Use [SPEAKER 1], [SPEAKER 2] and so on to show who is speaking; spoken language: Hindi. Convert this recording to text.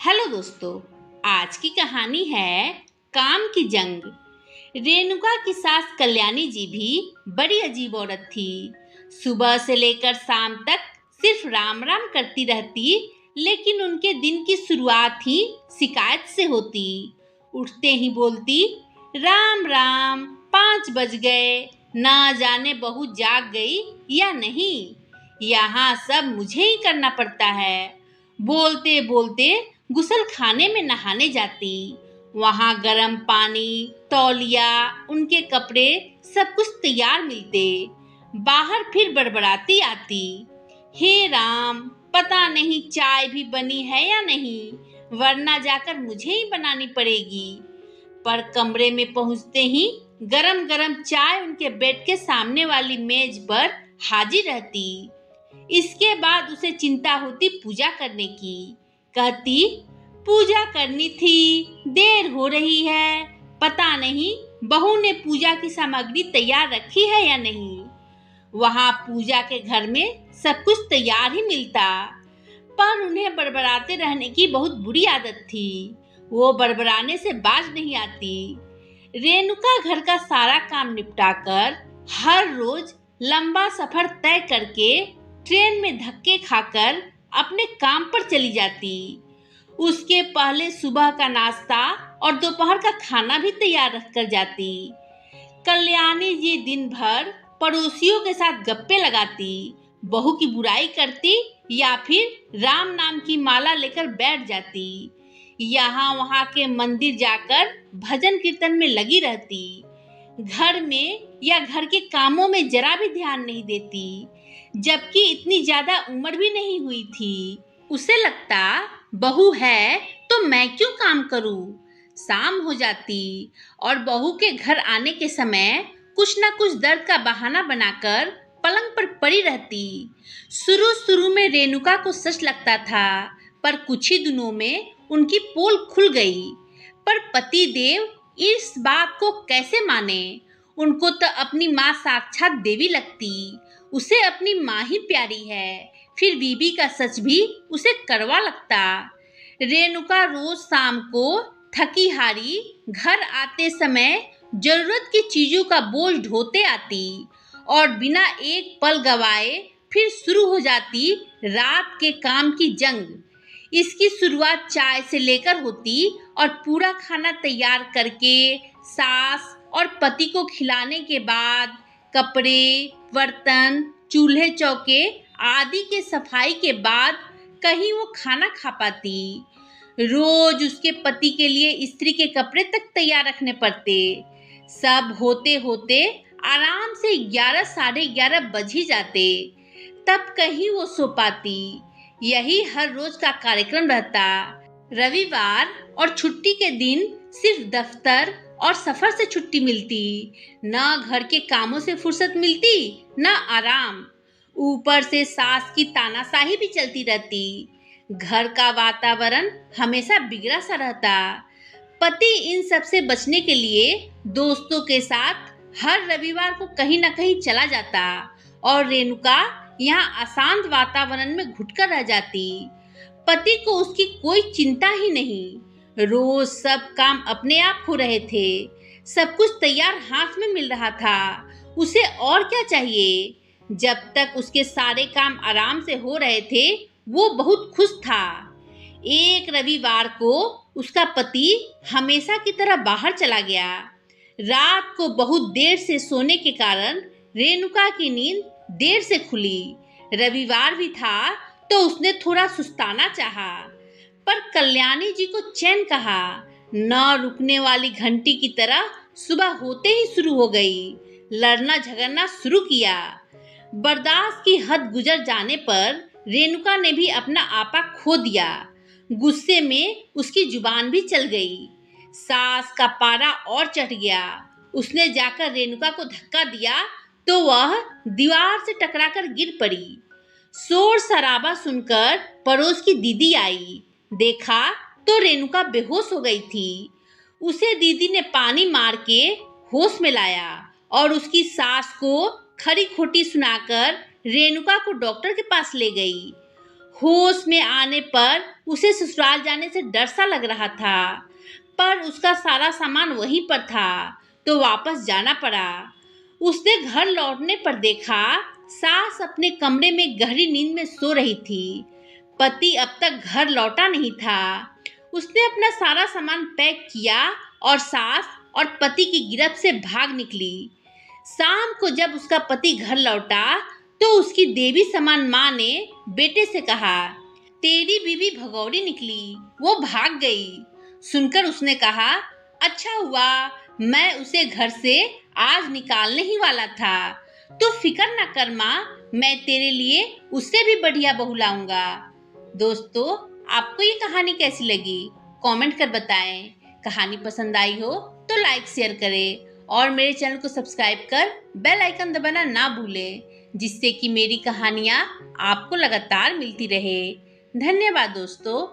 [SPEAKER 1] हेलो दोस्तों, आज की कहानी है काम की जंग। रेणुका की सास कल्याणी जी भी बड़ी अजीब औरत थी। सुबह से लेकर शाम तक सिर्फ राम राम करती रहती, लेकिन उनके दिन की शुरुआत ही शिकायत से होती। उठते ही बोलती, राम राम, 5 बज गए, ना जाने बहू जाग गई या नहीं, यहाँ सब मुझे ही करना पड़ता है। बोलते बोलते गुसल खाने में नहाने जाती। वहां गर्म पानी, तौलिया, उनके कपड़े सब कुछ तैयार मिलते। बाहर फिर बड़बड़ाती आती, हे राम, पता नहीं चाय भी बनी है या नहीं, वरना जाकर मुझे ही बनानी पड़ेगी। पर कमरे में पहुंचते ही गरम गरम चाय उनके बेड के सामने वाली मेज पर हाजिर रहती। इसके बाद उसे चिंता होती पूजा करने की। कहती, पूजा करनी थी, देर हो रही है, पता नहीं बहू ने पूजा की सामग्री तैयार रखी है या नहीं। वहां पूजा के घर में सब कुछ तैयार ही मिलता, पर उन्हें बड़बड़ाते रहने की बहुत बुरी आदत थी। वो बड़बड़ाने से बाज नहीं आती। रेणुका घर का सारा काम निपटाकर हर रोज लंबा सफर तय करके ट्रेन में धक्के खाकर अपने काम पर चली जाती। उसके पहले सुबह का नाश्ता और दोपहर का खाना भी तैयार रखकर जाती। कल्याणी जी दिन भर पड़ोसियों के साथ गप्पे लगाती, बहू की बुराई करती या फिर राम नाम की माला लेकर बैठ जाती। यहाँ वहाँ के मंदिर जाकर भजन कीर्तन में लगी रहती। घर में या घर के कामों में जरा भी ध्यान नहीं देती, जबकि इतनी ज्यादा उम्र भी नहीं हुई थी। उसे लगता, बहू है तो मैं क्यों काम करूं। शाम हो जाती और बहू के घर आने के समय कुछ न कुछ दर्द का बहाना बनाकर पलंग पर पड़ी रहती। शुरू शुरू में रेणुका को सच लगता था, पर कुछ ही दिनों में उनकी पोल खुल गई। पर पति देव इस बात को कैसे माने। उनको तो अपनी माँ साक्षात देवी लगती। उसे अपनी माँ ही प्यारी है, फिर बीबी का सच भी उसे कड़वा लगता। रेणुका रोज शाम को थकी हारी घर आते समय जरूरत की चीजों का बोझ ढोते आती और बिना एक पल गवाए फिर शुरू हो जाती रात के काम की जंग। इसकी शुरुआत चाय से लेकर होती और पूरा खाना तैयार करके सास और पति को खिलाने के बाद कपड़े, बर्तन, चूल्हे चौके आदि के सफाई के बाद कहीं वो खाना खा पाती। रोज उसके पति के लिए स्त्री के कपड़े तक तैयार रखने पड़ते। सब होते होते आराम से 11 साढ़े 11 बज ही जाते, तब कहीं वो सो पाती। यही हर रोज का कार्यक्रम रहता। रविवार और छुट्टी के दिन सिर्फ दफ्तर और सफर से छुट्टी मिलती, न घर के कामों से फुर्सत मिलती न आराम। ऊपर से सास की तानाशाही भी चलती रहती। घर का वातावरण हमेशा बिगड़ा सा रहता। पति इन सब से बचने के लिए दोस्तों के साथ हर रविवार को कहीं न कहीं चला जाता और रेणुका यहाँ अशांत वातावरण में घुटकर रह जाती। पति को उसकी कोई चिंता ही नहीं। रोज सब काम अपने आप हो रहे थे, सब कुछ तैयार हाथ में मिल रहा था। उसे और क्या चाहिए। जब तक उसके सारे काम आराम से हो रहे थे वो बहुत खुश था। एक रविवार को उसका पति हमेशा की तरह बाहर चला गया। रात को बहुत देर से सोने के कारण रेणुका की नींद देर से खुली। रविवार भी था तो उसने थोड़ा सुस्ताना चाहा, पर कल्याणी जी को चैन कहा। न रुकने वाली घंटी की तरह सुबह होते ही शुरू हो गई। लड़ना झगड़ना शुरू किया। बर्दाश्त की हद गुजर जाने पर रेणुका ने भी अपना आपा खो दिया। गुस्से में उसकी जुबान भी चल गई। सास का पारा और चढ़ गया। उसने जाकर रेणुका को धक्का दिया तो वह दीवार से टकराकर गिर पड़ी। शोर शराबा सुनकर पड़ोस की दीदी आई। देखा तो रेणुका बेहोश हो गई थी। उसे दीदी ने पानी मार के होश में लाया और उसकी सास को खरी खोटी सुनाकर रेणुका को डॉक्टर के पास ले गई। होश में आने पर उसे ससुराल जाने से डर सा लग रहा था, पर उसका सारा सामान वहीं पर था तो वापस जाना पड़ा। उसने घर लौटने पर देखा सास अपने कमरे में गहरी नींद में सो रही थी। पति अब तक घर लौटा नहीं था। उसने अपना सारा सामान पैक किया और सास और पति की गिरफ्त से भाग निकली। शाम को जब उसका पति घर लौटा तो उसकी देवी समान माँ ने बेटे से कहा, तेरी बीवी भगौड़ी निकली, वो भाग गई। सुनकर उसने कहा, अच्छा हुआ, मैं उसे घर से आज निकालने ही वाला था। तो फिक्र न कर माँ, मैं तेरे लिए उससे भी बढ़िया बहू लाऊंगा। दोस्तों, आपको ये कहानी कैसी लगी? कमेंट कर बताएं। कहानी पसंद आई हो तो लाइक शेयर करें और मेरे चैनल को सब्सक्राइब कर बेल आइकन दबाना ना भूलें, जिससे कि मेरी कहानियाँ आपको लगातार मिलती रहे। धन्यवाद दोस्तों।